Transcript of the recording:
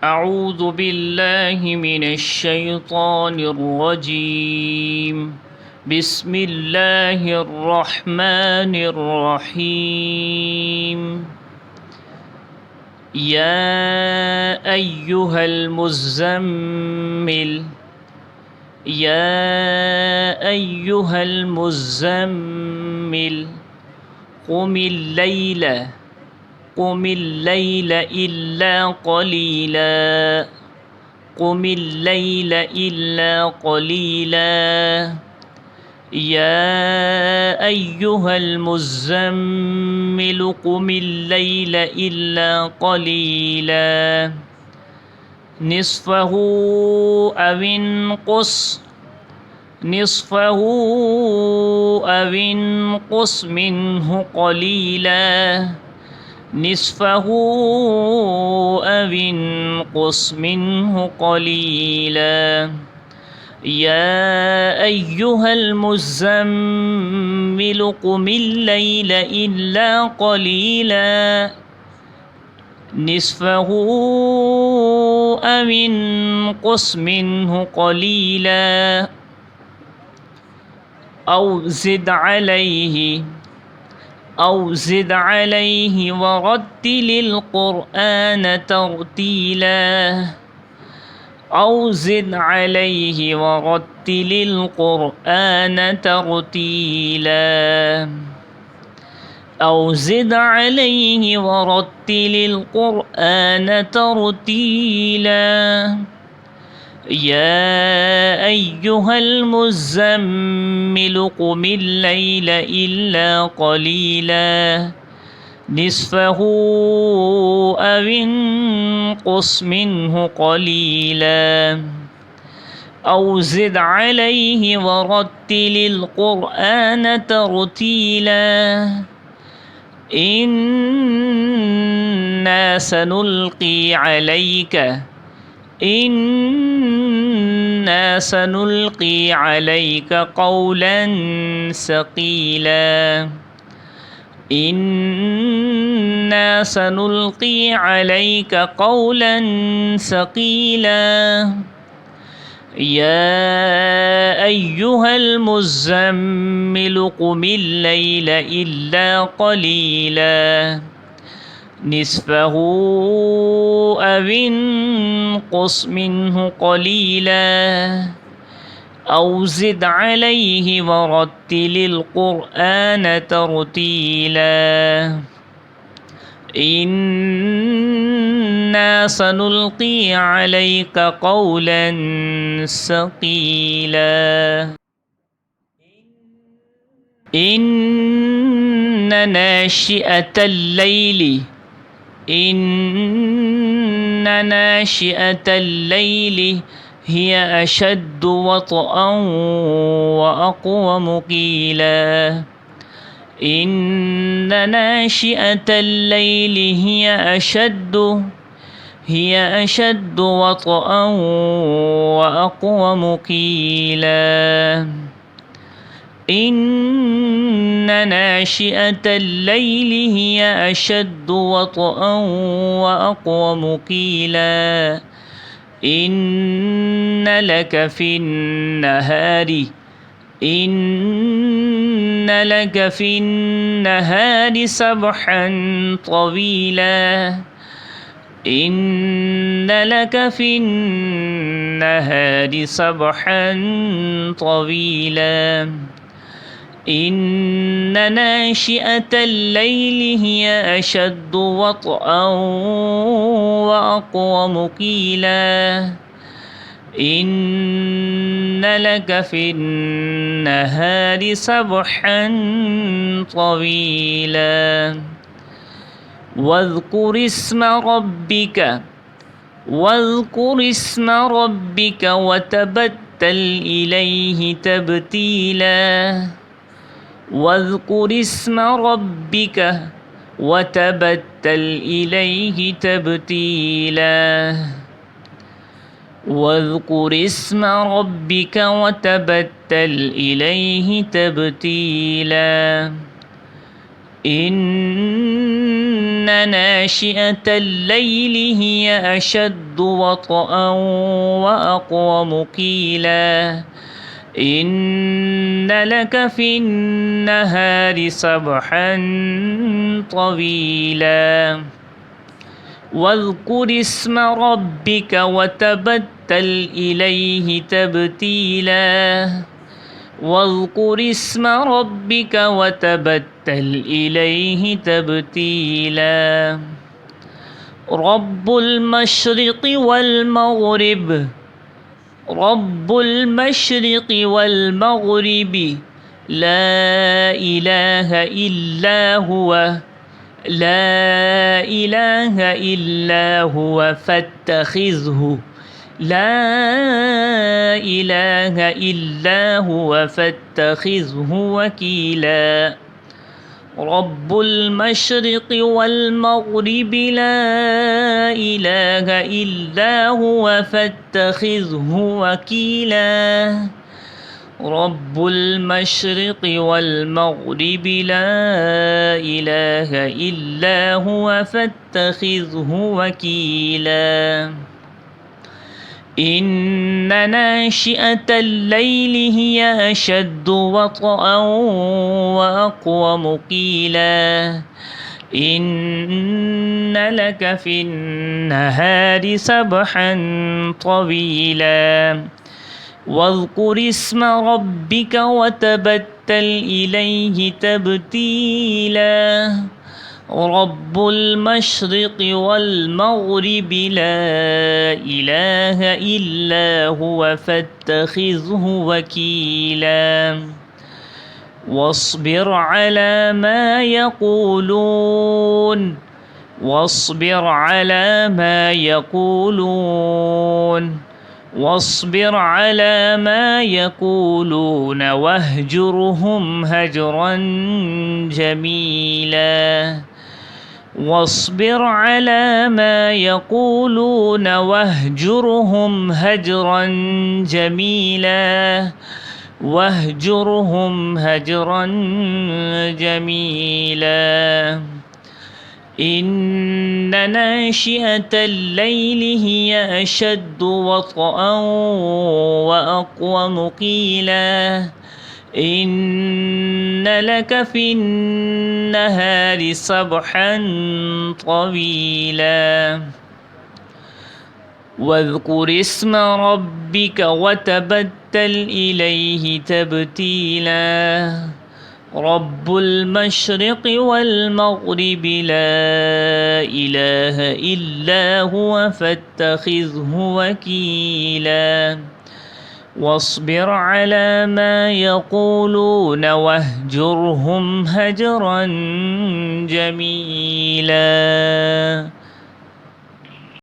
أعوذ بالله من الشيطان الرجيم. بسم الله الرحمن الرحيم. يا أيها المزمل يا أيها المزمل قم الليل قم الليل إلا قليلا قم الليل إلا قليلا يا أيها المزمل قم الليل إلا قليلا نصفه أو انقص منه قليلا نصفه أو انقص منه قليلا يا أيها المزمل قم الليل إلا قليلا نصفه أو انقص منه قليلا أو زد عليه ورتل القرآن ترتيلا أو زد عليه ورتل القرآن ترتيلا أو زد عليه ورتل القرآن ترتيلا يا أيها المزمل قم الليل إلا قليلا نصفه أو انقص منه قليلا أو زد عليه ورتل القرآن ترتيلا إنا سنلقي عليك قولا ثقيلا إنا سنلقي عليك قولا ثقيلا يا أيها المزمل قم الليل إلا قليلا نصفه أو انقص منه قليلا أو زد عليه ورتل القرآن ترتيلا إنا سنلقي عليك قولا ثقيلا إن ناشئة الليل هي أشد وطئا وأقوم قيلا إن ناشئة الليل هي أشد وطئا وأقوم قيلا إن ناشئة الليل هي أشد وطئا وأقوم قيلا إن لك في النهار سبحا طويلا إن لك في النهار سبحا طويلا إن ناشئة الليل هي أشد وطئا وأقوم قيلا إن لك في النهار سبحا طويلا واذكر اسم ربك وتبتل إليه تبتيلا واذكر اسم ربك وتبتل إليه تبتيلا واذكر اسم ربك وتبتل إليه تبتيلا إن ناشئة الليل هي أشد وطئا وأقوم قيلا إن لك في النهار سبحا طويلا واذكر اسم ربك وتبتل إليه تبتيلا واذكر اسم ربك وتبتل إليه تبتيلا رب المشرق والمغرب رب المشرق والمغرب لا إله إلا هو لا إله إلا هو فاتخذه لا إله إلا هو فاتخذه وكيلا رب المشرق والمغرب لا إله إلا هو فاتخذه وكيلا رب المشرق والمغرب لا إله إلا هو فاتخذه وكيلا إن ناشئة الليل هي أشد وطئا وأقوم قيلا إن لك في النهار سبحا طويلا واذكر اسم ربك وتبتل إليه تبتيلا رب المشرق والمغرب لا إله إلا هو فاتخذه وكيلا واصبر على ما يقولون واصبر على ما يقولون واصبر على ما يقولون واهجرهم هجرا جميلا واصبر على ما يقولون واهجرهم هجرا جميلا واهجرهم هجرا جميلا إن ناشئة الليل هي أشد وطئا وأقوم قيلا إن لك في النهار سبحا طويلا واذكر اسم ربك وتبتل إليه تبتيلا رب المشرق والمغرب لا إله إلا هو فاتخذه وكيلا واصبر على ما يقولون واهجرهم هجرا جميلا